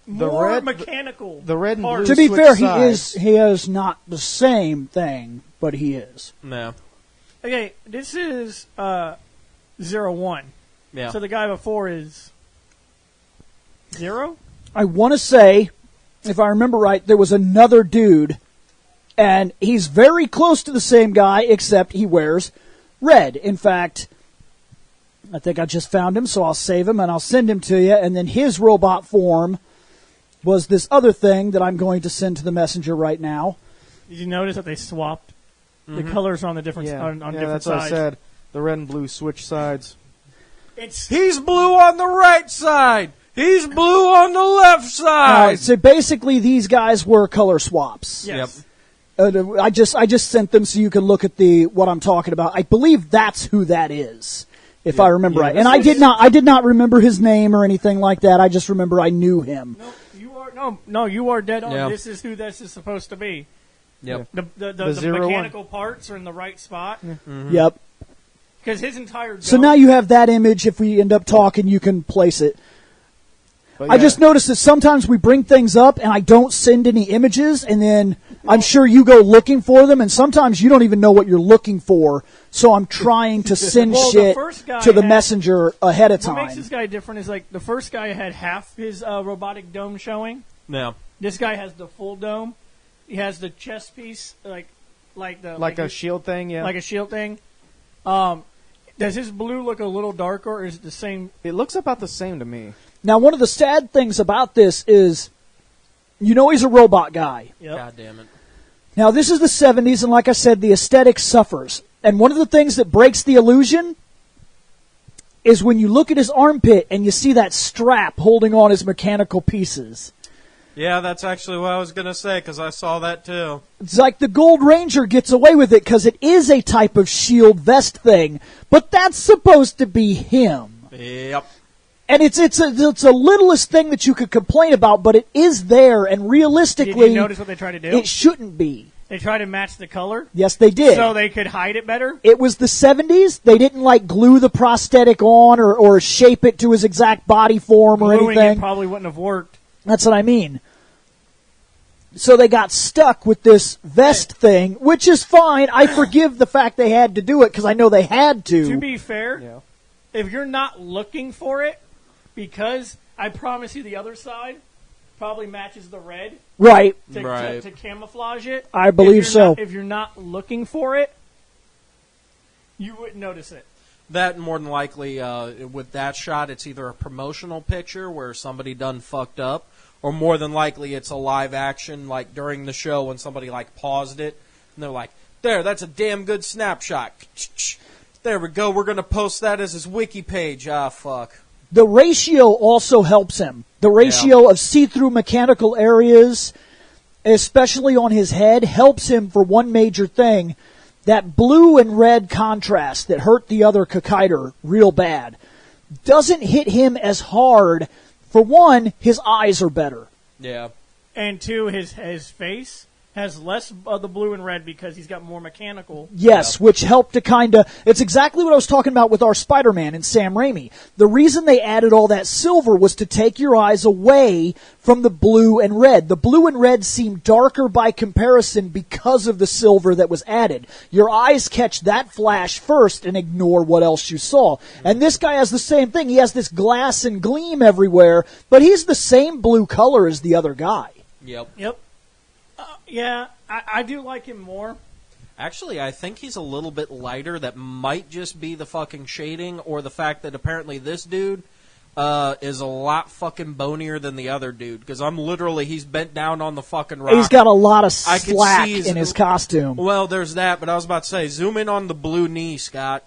The More red- mechanical. the red and parts. blue To be switch fair, sides. he is not the same thing, but he is. No. Okay, this is 01. Yeah. So the guy before is 0? I want to say if I remember right, there was another dude, and he's very close to the same guy, except he wears red. In fact, I think I just found him, so I'll save him and I'll send him to you. And then his robot form was this other thing that I'm going to send to the messenger right now. Did you notice that they swapped the colors on the different on different that's sides? what I said. The red and blue switch sides. He's blue on the right side. He's blue on the left side. So basically, these guys were color swaps. Yes. I just sent them so you can look at what I'm talking about. I believe that's who that is, if I remember right. And I did not remember his name or anything like that. I just remember I knew him. No, you are dead on. Yeah. This is who this is supposed to be. Yep. The mechanical parts are in the right spot. Yep. Because his entire So now you have that image. If we end up talking, you can place it. But I just noticed that sometimes we bring things up and I don't send any images, and then I'm sure you go looking for them, and sometimes you don't even know what you're looking for. So I'm trying to send shit to the messenger ahead of time. What makes this guy different is like the first guy had half his robotic dome showing. No. This guy has the full dome. He has the chest piece, like a shield thing, yeah. like a shield thing. Does his blue look a little darker, or is it the same? It looks about the same to me. Now, one of the sad things about this is, he's a robot guy. Yep. God damn it. Now, this is the 70s, and like I said, the aesthetic suffers. And one of the things that breaks the illusion is when you look at his armpit and you see that strap holding on his mechanical pieces. Yeah, that's actually what I was going to say, because I saw that too. It's like the Gold Ranger gets away with it because it is a type of shield vest thing, but that's supposed to be him. Yep. And it's a littlest thing that you could complain about, but it is there, and realistically, Did you notice what they tried to do? it shouldn't be. They tried to match the color. Yes, they did. So they could hide it better. It was the 70s. They didn't glue the prosthetic on or shape it to his exact body form or Gluing anything. it probably wouldn't have worked. That's what I mean. So they got stuck with this vest thing, which is fine. I forgive the fact they had to do it because I know they had to. To be fair, if you're not looking for it, because I promise you the other side probably matches the red Right. to camouflage it. I believe so. If you're not looking for it, you wouldn't notice it. That more than likely, with that shot, it's either a promotional picture where somebody done fucked up, or more than likely it's a live action, like during the show when somebody paused it, and they're like, there, that's a damn good snapshot. There we go, we're going to post that as his wiki page. Ah, fuck. The ratio also helps him. The ratio of see-through mechanical areas, especially on his head, helps him for one major thing. That blue and red contrast that hurt the other Kikaider real bad doesn't hit him as hard. For one, his eyes are better. Yeah. And two, his face has less of the blue and red because he's got more mechanical. Yes, which helped to kind of... It's exactly what I was talking about with our Spider-Man and Sam Raimi. The reason they added all that silver was to take your eyes away from the blue and red. The blue and red seem darker by comparison because of the silver that was added. Your eyes catch that flash first and ignore what else you saw. And this guy has the same thing. He has this glass and gleam everywhere, but he's the same blue color as the other guy. Yep. Yeah, I do like him more. Actually, I think he's a little bit lighter. That might just be the fucking shading, or the fact that apparently this dude is a lot fucking bonier than the other dude. Because he's bent down on the fucking rock. He's got a lot of slack in his costume. Well, there's that, but I was about to say, zoom in on the blue knee, Scott.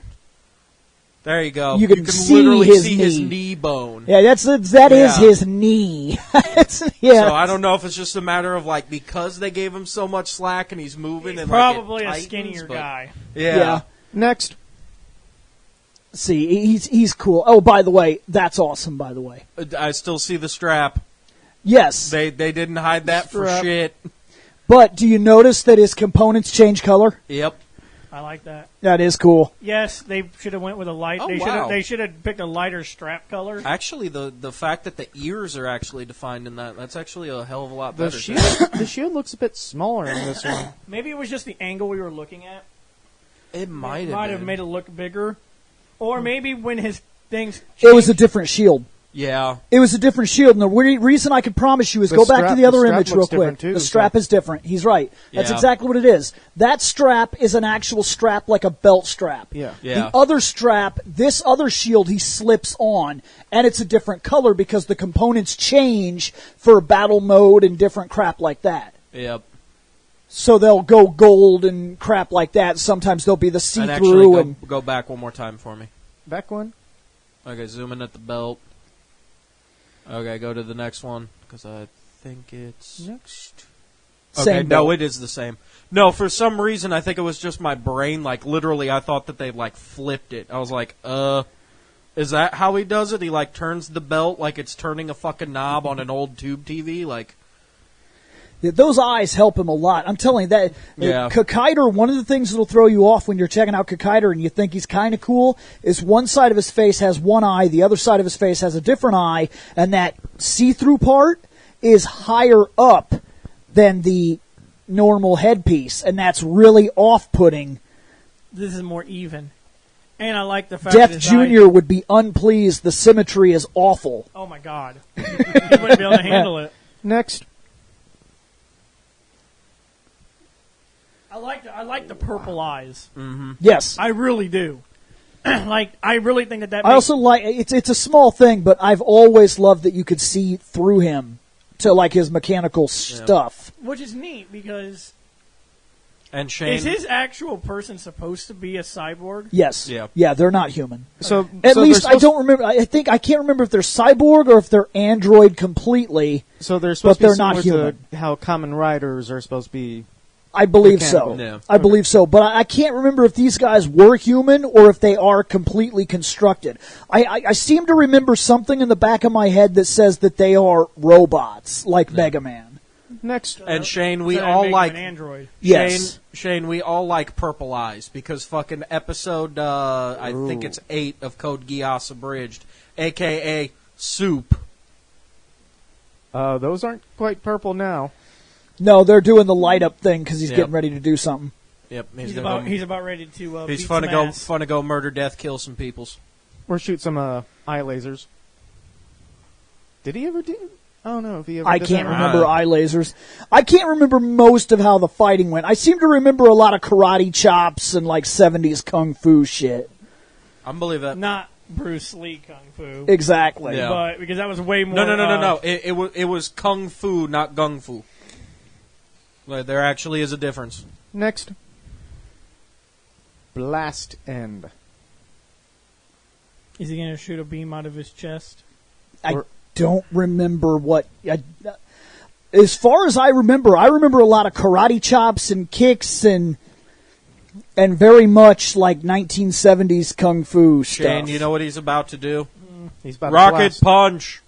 There you go. You can literally his see knee. his knee bone. Yeah, that is his knee. So I don't know if it's just a matter of because they gave him so much slack and he's moving He's and probably it a tightens, skinnier guy. Yeah. Next. See, he's cool. Oh, by the way, that's awesome, by the way. I still see the strap. Yes. They didn't hide that for shit. But do you notice that his components change color? Yep. I like that. That is cool. Yes, they should have went with a light. Oh, They should have picked a lighter strap color. Actually, the fact that the ears are actually defined in that's actually a hell of a lot The better. shield looks a bit smaller in this one. Maybe it was just the angle we were looking at. It might have been. made it look bigger. Or maybe when his things changed, It was a different shield. Yeah. It was a different shield, and the reason I can promise you is The go back to strap- the other the strap image real looks quick. different, too, The so- strap is different. He's right. That's Yeah. exactly what it is. That strap is an actual strap, like a belt strap. Yeah. Yeah. The other strap, this other shield, he slips on, and it's a different color because the components change for battle mode and different crap like that. Yep. So they'll go gold and crap like that. Sometimes they'll be the And actually, see-through. go back one more time for me. Back one. Okay, zoom in at the belt. Okay, go to the next one, because I think it's... Next. Okay, Same no, belt. it is the same. No, for some reason, I think it was just my brain. Like, literally, I thought that they, like, flipped it. I was like, is that how he does it? He, like, turns the belt like it's turning a fucking knob on an old tube TV? Like... Yeah, those eyes help him a lot. I'm telling you that. Yeah. Kikaider, one of the things that'll throw you off when you're checking out Kikaider and you think he's kind of cool is one side of his face has one eye, the other side of his face has a different eye, and that see-through part is higher up than the normal headpiece, and that's really off-putting. This is more even. And I like the fact Jeff that his Jr. would be unpleased. The symmetry is awful. Oh my god. He wouldn't be able to handle it. Next. I like the purple eyes. Yes. I really do. I really think that I also like it's a small thing, but I've always loved that you could see through him to like his mechanical stuff. which is neat because And Shane... is his actual person supposed to be a cyborg? Yes. Yeah. Yeah, they're not human. So At so least they're I supposed- don't remember. I can't remember if they're cyborg or if they're android completely. So they're supposed But to be they're not similar human. to how common riders are supposed to be. I believe so. Mechanical. Yeah. I believe so, but I can't remember if these guys were human or if they are completely constructed. I seem to remember something in the back of my head that says that they are robots, like Mega Man. Next. And Shane, we So they all make him like... an android. Yes. Shane, we all like purple eyes because fucking episode, I think it's 8 of Code Geass Abridged, a.k.a. Soup. Those aren't quite purple now. No, they're doing the light up thing because he's Yep. getting ready to do something. Yep, He's about ready to he's beat fun to some go, ass. fun to go murder, death, kill some peoples. Or shoot some eye lasers. Did he ever do? I don't know if he ever. I did can't that. remember eye lasers. I can't remember most of how the fighting went. I seem to remember a lot of karate chops and like 70s kung fu shit. I believe that. Not Bruce Lee Kung Fu. Exactly. Yeah. But because that was way more. No. It was kung fu, not gung fu. Like, there actually is a difference. Next. Blast End. Is he going to shoot a beam out of his chest? I don't remember what. As far as I remember a lot of karate chops and kicks and very much like 1970s kung fu stuff. Shane, you know what he's about to do? He's about to Rocket blast punch.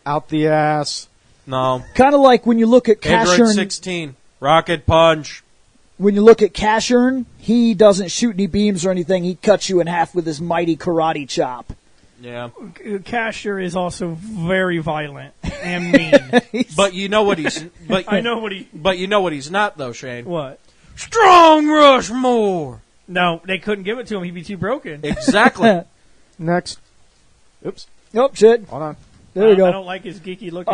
out the ass. No. Kind of like when you look at Cash Android Earn. 16. Rocket punch. When you look at Cash Earn, he doesn't shoot any beams or anything. He cuts you in half with his mighty karate chop. Yeah. Casher is also very violent and mean. But you know what he's... But, I know what he... But you know what he's not, though, Shane? What? Strong Rushmore. No, they couldn't give it to him. He'd be too broken. Exactly. Next. Oops. Oh, shit. Hold on. There we I go. don't like his geeky looking.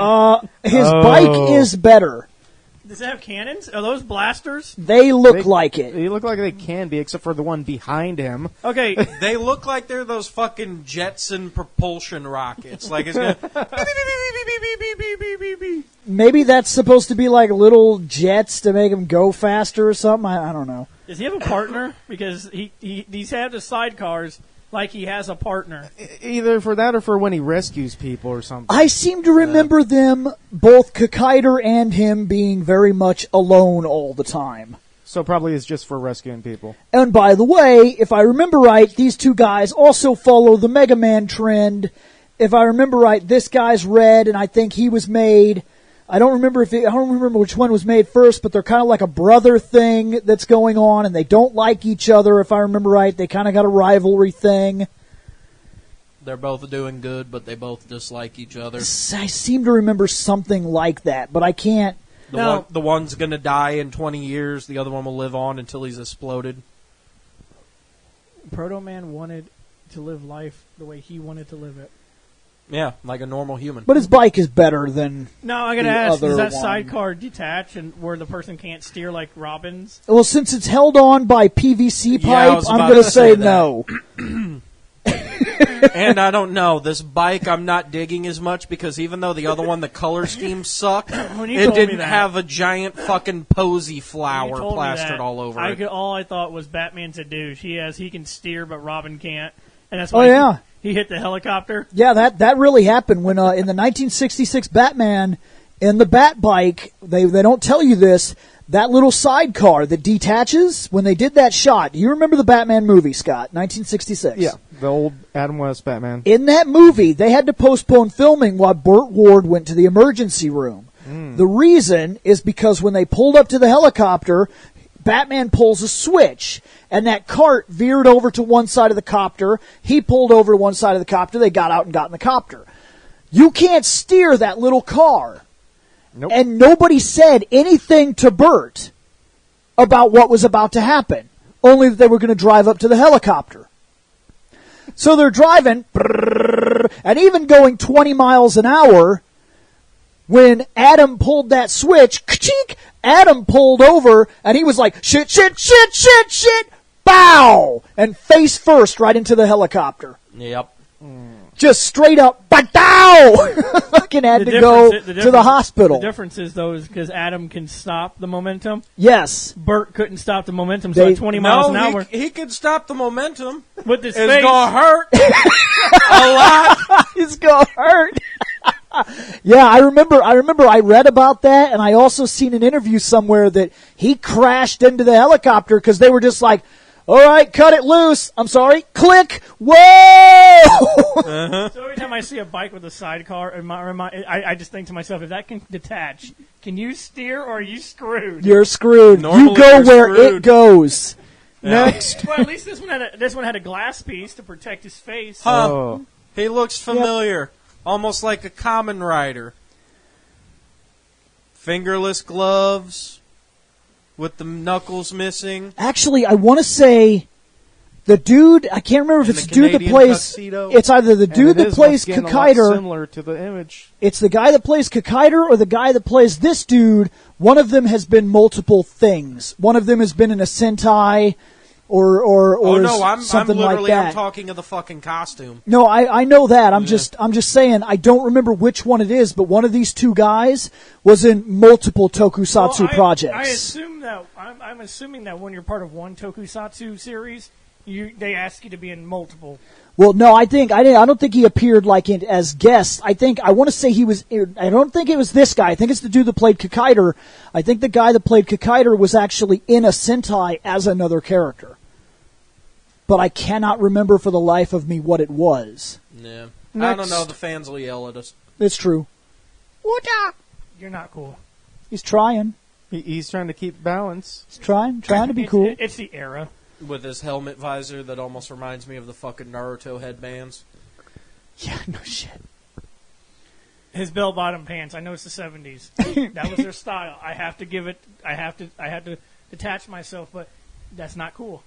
His Oh. bike is better. Does it have cannons? Are those blasters? They look They- like it. They look like they can be, except for the one behind him. Okay, They look like they're those fucking Jetson propulsion rockets. Like it's gonna... Maybe that's supposed to be like little jets to make him go faster or something. I don't know. does he have a partner? Because he's had the sidecars like he has a partner. Either for that or for when he rescues people or something. I seem to remember them, both Kikaider and him, being very much alone all the time. So probably it's just for rescuing people. And by the way, if I remember right, these two guys also follow the Mega Man trend. If I remember right, this guy's red, and I think he was made. I don't remember which one was made first, but they're kind of like a brother thing that's going on, and they don't like each other. If I remember right, they kind of got a rivalry thing. They're both doing good, but they both dislike each other. I seem to remember something like that, but I can't. The one's gonna die in 20 years. The other one will live on until he's exploded. Proto Man wanted to live life the way he wanted to live it. Yeah, like a normal human. But his bike is better than. No, I gotta the ask: other does that one. sidecar detach and where the person can't steer like Robin's? Well, since it's held on by PVC Yeah, I pipe, was I'm about going to to say say that. no. And I don't know. This bike I'm not digging as much because even though the other one, the color scheme sucked, When you it told me didn't that- have a giant fucking posy When you flower told me plastered that, all over it. all I thought was Batman's a douche. He can steer, but Robin can't, and that's Oh, why yeah. he hit the helicopter. Yeah, that really happened when in the 1966 Batman, in the Bat bike, they don't tell you this, that little sidecar that detaches, when they did that shot, you remember the Batman movie, Scott, 1966? Yeah, the old Adam West Batman. In that movie, they had to postpone filming while Burt Ward went to the emergency room. The reason is because when they pulled up to the helicopter, Batman pulls a switch, and that cart veered over to one side of the copter. He pulled over to one side of the copter. They got out and got in the copter. You can't steer that little car. Nope. And nobody said anything to Bert about what was about to happen, only that they were going to drive up to the helicopter. So they're driving, and even going 20 miles an hour, when Adam pulled that switch, ka-chink, Adam pulled over, and he was like, shit, shit, shit, shit, shit, bow! And face first right into the helicopter. Yep. Just straight up, badow! Fucking had to go to the hospital. The difference is, though, is because Adam can stop the momentum. Yes. Bert couldn't stop the momentum, so at 20 miles an hour. He could stop the momentum. With his It's face. gonna hurt a lot. It's gonna hurt. Yeah, I remember I read about that, and I also seen an interview somewhere that he crashed into the helicopter because they were just like, all right, cut it loose. I'm sorry. Click. Whoa! So every time I see a bike with a sidecar, I just think to myself, if that can detach, can you steer or are you screwed? You're screwed. Normally you go you're where screwed. it goes. Next. Well, at least this one had a glass piece to protect his face. Huh. Oh. He looks familiar. Almost like a common rider. Fingerless gloves with the knuckles missing. Actually, I want to say the dude, I can't remember if And it's the the dude that Canadian plays, tuxedo. it's either the And dude it that is plays once again a lot Kikaider, similar to the image. it's the guy that plays Kikaider or the guy that plays this dude. One of them has been multiple things. One of them has been in a Sentai or Oh no, I'm something literally like that. I'm talking of the fucking costume. No, I know that. I'm just saying I don't remember which one it is, but one of these two guys was in multiple Tokusatsu Well, projects. I assume that I'm assuming that when you're part of one Tokusatsu series, they ask you to be in multiple. Well, no, I don't think he appeared like as guest. I want to say he was. I don't think it was this guy. I think it's the dude that played Kikaider. I think the guy that played Kikaider was actually in a Sentai as another character, but I cannot remember for the life of me what it was. Yeah. I Next. don't know. The fans will yell at us. It's true. You're not cool. He's trying. He's trying to keep balance. He's trying to be cool. It's the era. With his helmet visor that almost reminds me of the fucking Naruto headbands. Yeah, no shit. His bell-bottom pants. I know it's the 70s. That was their style. I have to detach myself, but that's not cool.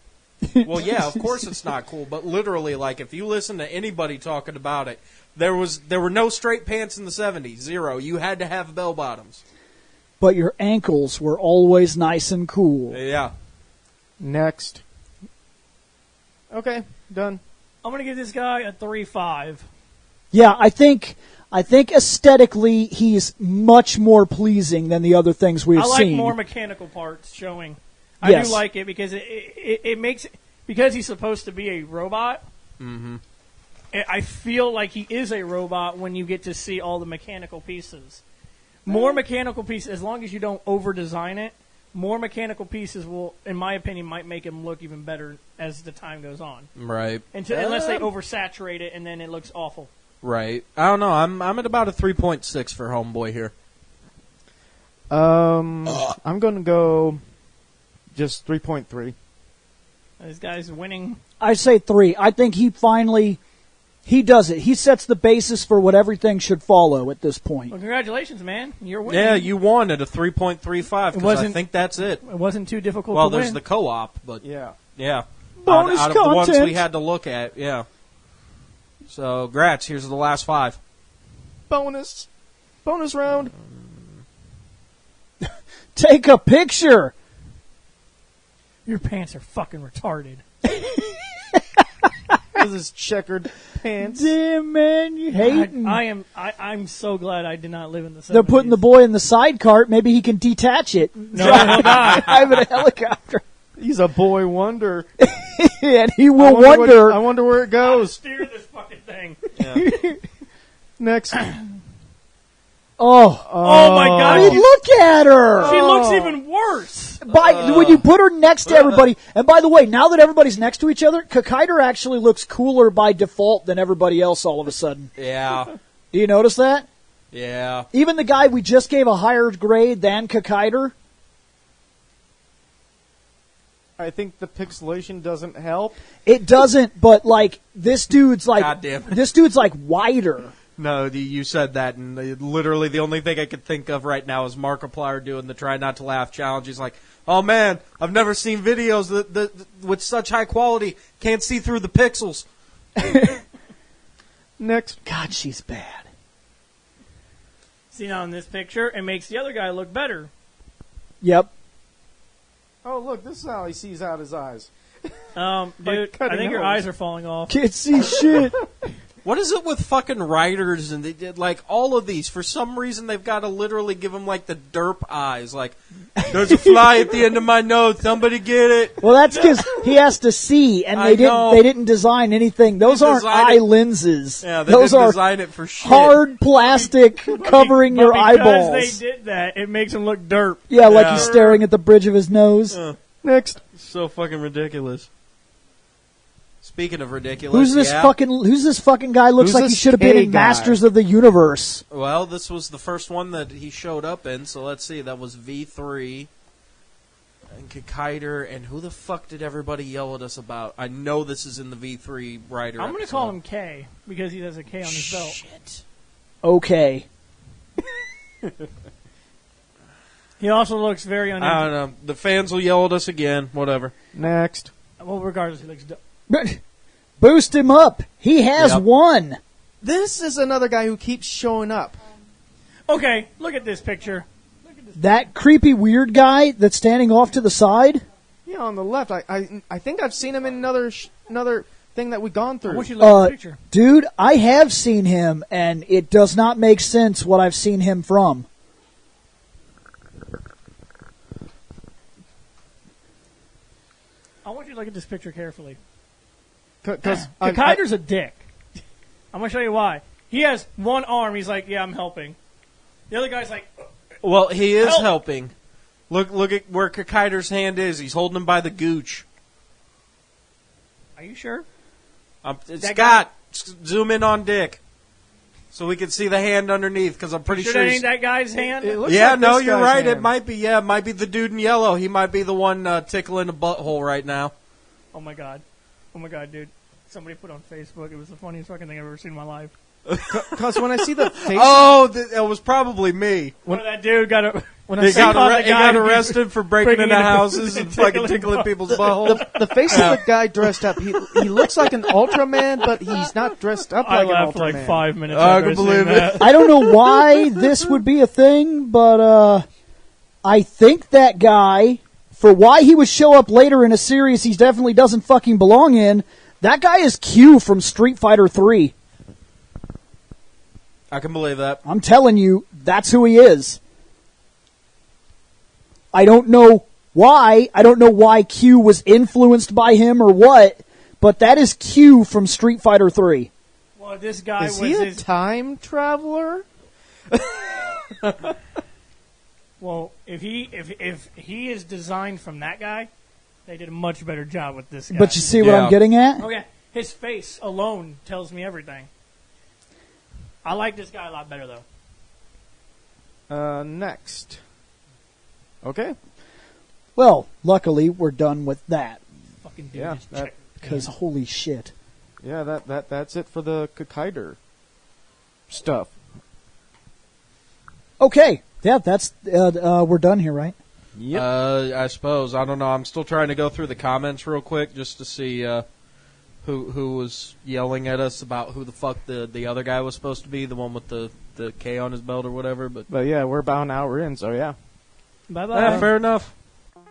Well, yeah, of course it's not cool, but literally, like, if you listen to anybody talking about it, there were no straight pants in the 70s. Zero. You had to have bell bottoms. But your ankles were always nice and cool. Yeah. Next. Okay, done. I'm going to give this guy a 3.5. Yeah, I think aesthetically he's much more pleasing than the other things we've I like seen. more mechanical parts showing. I Yes. do like it because it makes because he's supposed to be a robot. Mm-hmm. I feel like he is a robot when you get to see all the mechanical pieces. More mechanical pieces, as long as you don't over-design it, more mechanical pieces will, in my opinion, might make him look even better as the time goes on. Right. Unless they oversaturate it and then it looks awful. Right. I don't know. I'm at about a 3.6 for Homeboy here. I'm going to go just 3.3. This guy's winning. I say 3. I think he does it. He sets the basis for what everything should follow at this point. Well, congratulations, man. You're winning. Yeah, you won at a 3.35 because I think that's it. It wasn't too difficult Well, to there's win. the co-op, but Yeah. yeah. Bonus out of the ones content. we had to look at, yeah. So, Gratz, here's the last 5. bonus round. Take a picture. Your pants are fucking retarded. This is checkered pants. Damn, man, you hating. I'm so glad I did not live in the 70s. They're putting the boy in the side cart. Maybe he can detach it. No, he'll die. Drive in a helicopter. He's a boy wonder. And he will wonder. I wonder where it goes. Steer this fucking thing. Yeah. Next. Oh my God. I mean, look at her. She looks even worse. When you put her next to everybody, and by the way, now that everybody's next to each other, Kikaider actually looks cooler by default than everybody else all of a sudden. Yeah. Do you notice that? Yeah. Even the guy we just gave a higher grade than Kikaider. I think the pixelation doesn't help. It doesn't, but like this dude's like God damn it. this dude's like wider. No, you said that, and literally the only thing I could think of right now is Markiplier doing the Try Not to Laugh challenge. He's like, oh man, I've never seen videos that with such high quality, can't see through the pixels. Next. God, she's bad. See, now in this picture, it makes the other guy look better. Yep. Oh, look, this is how he sees out his eyes. Dude, Like I cutting think your hose. eyes are falling off. Can't see shit. What is it with fucking writers and they did like all of these? For some reason, they've got to literally give them like the derp eyes. Like, there's a fly at the end of my nose. Somebody get it. Well, that's because he has to see, and I know. they didn't design anything. Those aren't designed eye it- lenses. Yeah, they Those didn't are design it for shit. hard plastic covering But your because eyeballs. they did that, it makes him look derp. Yeah, like Yeah. he's staring at the bridge of his nose. Next. So fucking ridiculous. Speaking of ridiculous, Who's this fucking guy? Looks Who's like he this should have been K in guy? Masters of the Universe. Well, this was the first one that he showed up in, so let's see. That was V3 and Kikaider, and who the fuck did everybody yell at us about? I know this is in the V3 writer. I'm going to call him K because he has a K on his belt. Shit. Okay. He also looks very I uneasy. don't know. The fans will yell at us again. Whatever. Next. Well, regardless, he looks dope. Boost him up. He has Yep. one. This is another guy who keeps showing up. Okay, look at this picture. That creepy weird guy that's standing off to the side. Yeah, on the left. I think I've seen him in another thing that we've gone I through. want you to look at the picture. Dude, I have seen him, and it does not make sense what I've seen him from. I want you to look at this picture carefully. Because Kikaider's a dick. I'm going to show you why. He has one arm. He's like, yeah, I'm helping. The other guy's like, Well, he is Help. helping. Look at where Kikaider's hand is. He's holding him by the gooch. are you sure? Scott, zoom in on Dick, so we can see the hand underneath. Because I'm pretty Sure sure. that he's- ain't that guy's hand? it looks Yeah, like no, this you're guy's right. It hand. might be. Yeah, it might be the dude in yellow. He might be the one tickling a butthole right now. Oh, my God. Oh, my God, dude. Somebody put on Facebook. It was the funniest fucking thing I've ever seen in my life. Because when I see the face, It was probably me. Where that dude got a... when I He see got, caught the he guy got who- arrested for breaking breaking into into houses and fucking tickling people's buttholes. the face of the guy dressed up, he looks like an Ultraman, but he's not dressed up I like an laughed for Ultraman. like 5 minutes. I after can believe seen that. I don't know why this would be a thing, but I think that guy, for why he would show up later in a series he definitely doesn't fucking belong in, that guy is Q from Street Fighter 3. I can believe that. I'm telling you, that's who he is. I don't know why. I don't know why Q was influenced by him or what, but that is Q from Street Fighter 3. Well, this guy Is was he a his... time traveler? Well, if he is designed from that guy, they did a much better job with this guy. But you see what Yeah. I'm getting at? Oh yeah, his face alone tells me everything. I like this guy a lot better though. Next. Okay. Well, luckily we're done with that, Fucking dude Yeah, just that- check. because holy shit. Yeah, that's it for the Kikaider stuff. Okay, yeah, that's we're done here, right? Yep. I suppose. I don't know. I'm still trying to go through the comments real quick just to see who was yelling at us about who the fuck the other guy was supposed to be, the one with the the K on his belt or whatever. But yeah, we're about an hour in, so yeah. Bye-bye. fair enough.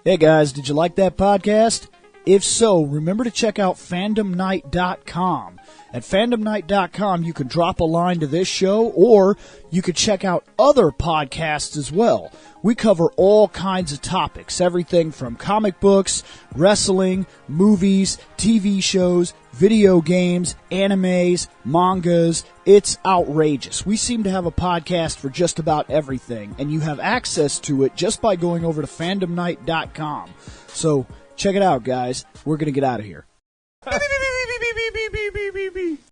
Hey guys, did you like that podcast? If so, remember to check out fandomnight.com. At fandomnight.com, you can drop a line to this show, or you could check out other podcasts as well. We cover all kinds of topics, everything from comic books, wrestling, movies, TV shows, video games, animes, mangas. It's outrageous. We seem to have a podcast for just about everything, and you have access to it just by going over to fandomnight.com. So check it out, guys. We're going to get out of here.